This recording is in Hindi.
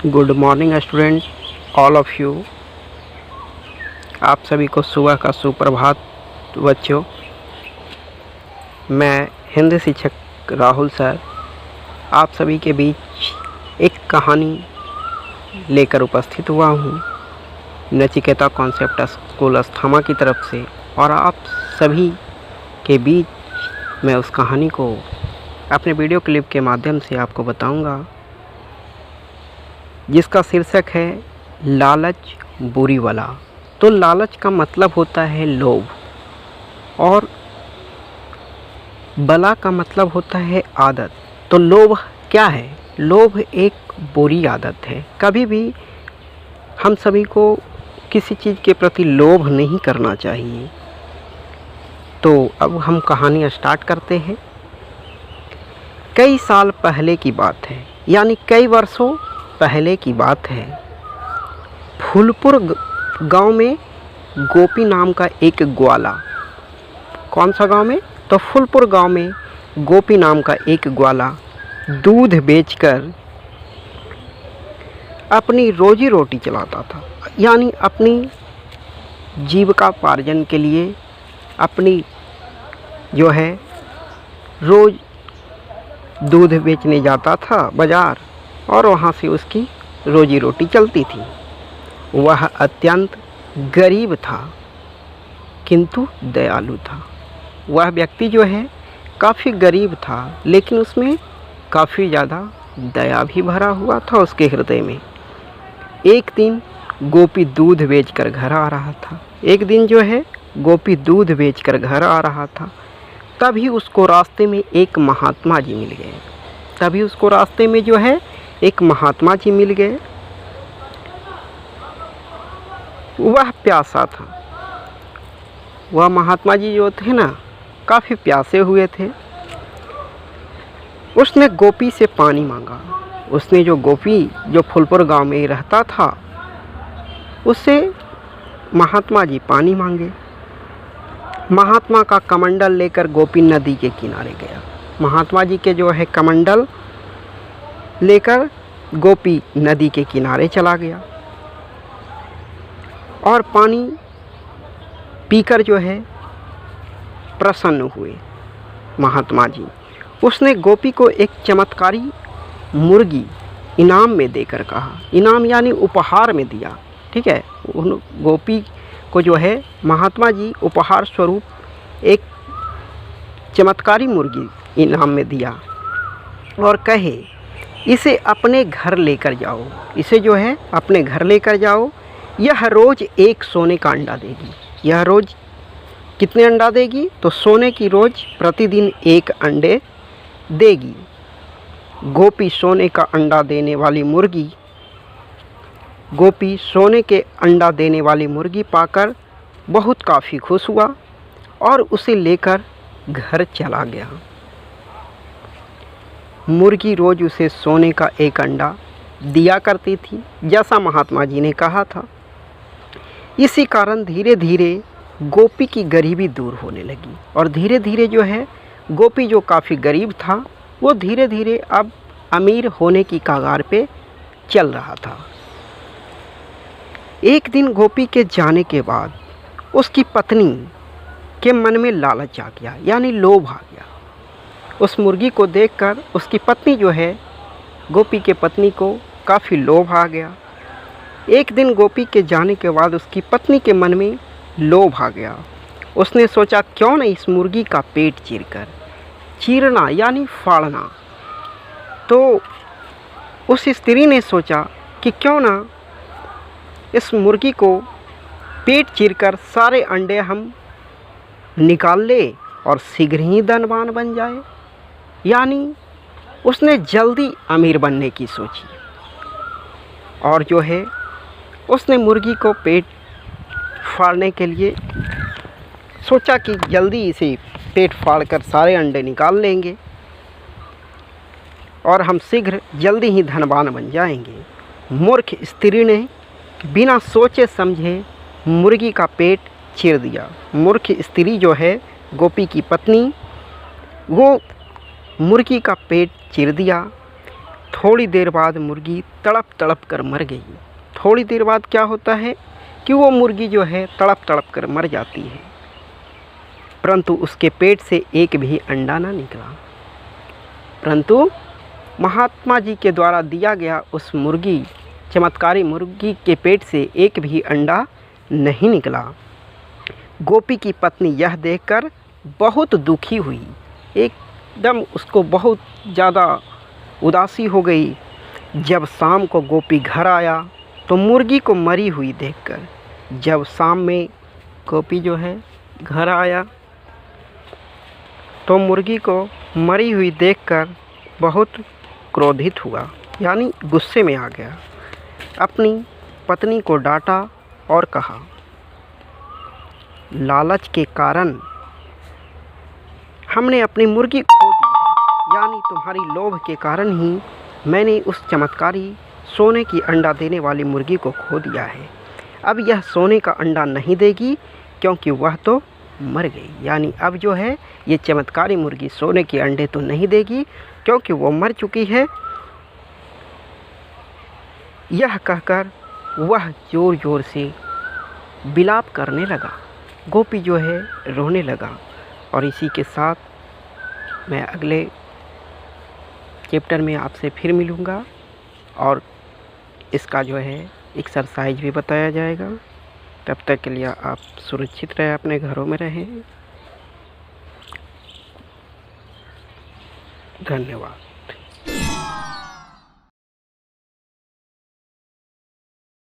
Good morning student, all of you. आप सभी को सुबह का सुप्रभात बच्चों। मैं हिंदी शिक्षक राहुल सर आप सभी के बीच एक कहानी लेकर उपस्थित हुआ हूँ नचिकेता कॉन्सेप्ट स्कूल अस्थामा की तरफ से, और आप सभी के बीच मैं उस कहानी को अपने वीडियो क्लिप के माध्यम से आपको बताऊंगा, जिसका शीर्षक है लालच बुरी बला। तो लालच का मतलब होता है लोभ, और बला का मतलब होता है आदत। तो लोभ क्या है? लोभ एक बुरी आदत है। कभी भी हम सभी को किसी चीज़ के प्रति लोभ नहीं करना चाहिए। तो अब हम कहानी स्टार्ट करते हैं। कई साल पहले की बात है, यानी कई वर्षों पहले की बात है। फूलपुर गांव में गोपी नाम का एक ग्वाला। कौन सा गांव में? तो फूलपुर गांव में गोपी नाम का एक ग्वाला दूध बेचकर अपनी रोजी रोटी चलाता था, यानी अपनी जीविकापार्जन के लिए अपनी जो है रोज़ दूध बेचने जाता था बाज़ार, और वहाँ से उसकी रोजी रोटी चलती थी। वह अत्यंत गरीब था किंतु दयालु था। वह व्यक्ति जो है काफ़ी गरीब था, लेकिन उसमें काफ़ी ज़्यादा दया भी भरा हुआ था उसके हृदय में। एक दिन गोपी दूध बेचकर घर आ रहा था। एक दिन जो है गोपी दूध बेचकर घर आ रहा था, तभी उसको रास्ते में एक महात्मा जी मिल गए। तभी उसको रास्ते में जो है एक महात्मा जी मिल गए। वह प्यासा था। वह महात्मा जी जो थे ना, काफ़ी प्यासे हुए थे। उसने गोपी से पानी मांगा। उसने जो गोपी जो फूलपुर गांव में रहता था, उससे महात्मा जी पानी मांगे। महात्मा का कमंडल लेकर गोपी नदी के किनारे गया। महात्मा जी के जो है कमंडल लेकर गोपी नदी के किनारे चला गया, और पानी पीकर जो है प्रसन्न हुए महात्मा जी। उसने गोपी को एक चमत्कारी मुर्गी इनाम में देकर कहा। इनाम यानी उपहार में दिया, ठीक है। उन गोपी को जो है महात्मा जी उपहार स्वरूप एक चमत्कारी मुर्गी इनाम में दिया, और कहे इसे अपने घर लेकर जाओ। इसे जो है अपने घर लेकर जाओ। यह रोज़ एक सोने का अंडा देगी। यह रोज़ कितने अंडा देगी? तो सोने की रोज़ प्रतिदिन एक अंडे देगी। गोपी सोने का अंडा देने वाली मुर्गी गोपी सोने के अंडा देने वाली मुर्गी पाकर बहुत काफ़ी खुश हुआ, और उसे लेकर घर चला गया। मुर्गी रोज़ उसे सोने का एक अंडा दिया करती थी, जैसा महात्मा जी ने कहा था। इसी कारण धीरे धीरे गोपी की गरीबी दूर होने लगी, और धीरे धीरे जो है गोपी जो काफ़ी गरीब था, वो धीरे धीरे अब अमीर होने की कगार पे चल रहा था। एक दिन गोपी के जाने के बाद उसकी पत्नी के मन में लालच आ गया, यानी लोभ आ गया। उस मुर्गी को देखकर उसकी पत्नी जो है, गोपी के पत्नी को काफ़ी लोभ आ गया। एक दिन गोपी के जाने के बाद उसकी पत्नी के मन में लोभ आ गया। उसने सोचा क्यों न इस मुर्गी का पेट चीरना यानी फाड़ना। तो उस स्त्री ने सोचा कि क्यों न इस मुर्गी को पेट चीरकर सारे अंडे हम निकाल ले और शीघ्र ही धनवान बन जाए। यानी उसने जल्दी अमीर बनने की सोची, और जो है उसने मुर्गी को पेट फाड़ने के लिए सोचा कि जल्दी इसे पेट फाड़कर सारे अंडे निकाल लेंगे और हम शीघ्र जल्दी ही धनवान बन जाएंगे। मूर्ख स्त्री ने बिना सोचे समझे मुर्गी का पेट चीर दिया। मूर्ख स्त्री जो है गोपी की पत्नी, वो मुर्गी का पेट चीर दिया। थोड़ी देर बाद मुर्गी तड़प तड़प कर मर गई। थोड़ी देर बाद क्या होता है कि वो मुर्गी जो है तड़प तड़प कर मर जाती है, परंतु उसके पेट से एक भी अंडा ना निकला। परंतु महात्मा जी के द्वारा दिया गया उस मुर्गी, चमत्कारी मुर्गी के पेट से एक भी अंडा नहीं निकला। गोपी की पत्नी यह देखकर बहुत दुखी हुई, एकदम उसको बहुत ज़्यादा उदासी हो गई। जब शाम को गोपी घर आया तो मुर्गी को मरी हुई देखकर, जब शाम में गोपी जो है घर आया तो मुर्गी को मरी हुई देखकर बहुत क्रोधित हुआ, यानी गुस्से में आ गया। अपनी पत्नी को डांटा और कहा, लालच के कारण हमने अपनी मुर्गी खो दी है, यानी तुम्हारी लोभ के कारण ही मैंने उस चमत्कारी सोने की अंडा देने वाली मुर्गी को खो दिया है। अब यह सोने का अंडा नहीं देगी क्योंकि वह तो मर गई, यानी अब जो है ये चमत्कारी मुर्गी सोने के अंडे तो नहीं देगी क्योंकि वो मर चुकी है। यह कहकर वह ज़ोर ज़ोर से विलाप करने लगा, गोपी जो है रोने लगा। और इसी के साथ मैं अगले चैप्टर में आपसे फिर मिलूँगा और इसका जो है एक्सरसाइज भी बताया जाएगा। तब तक के लिए आप सुरक्षित रहें, अपने घरों में रहें। धन्यवाद।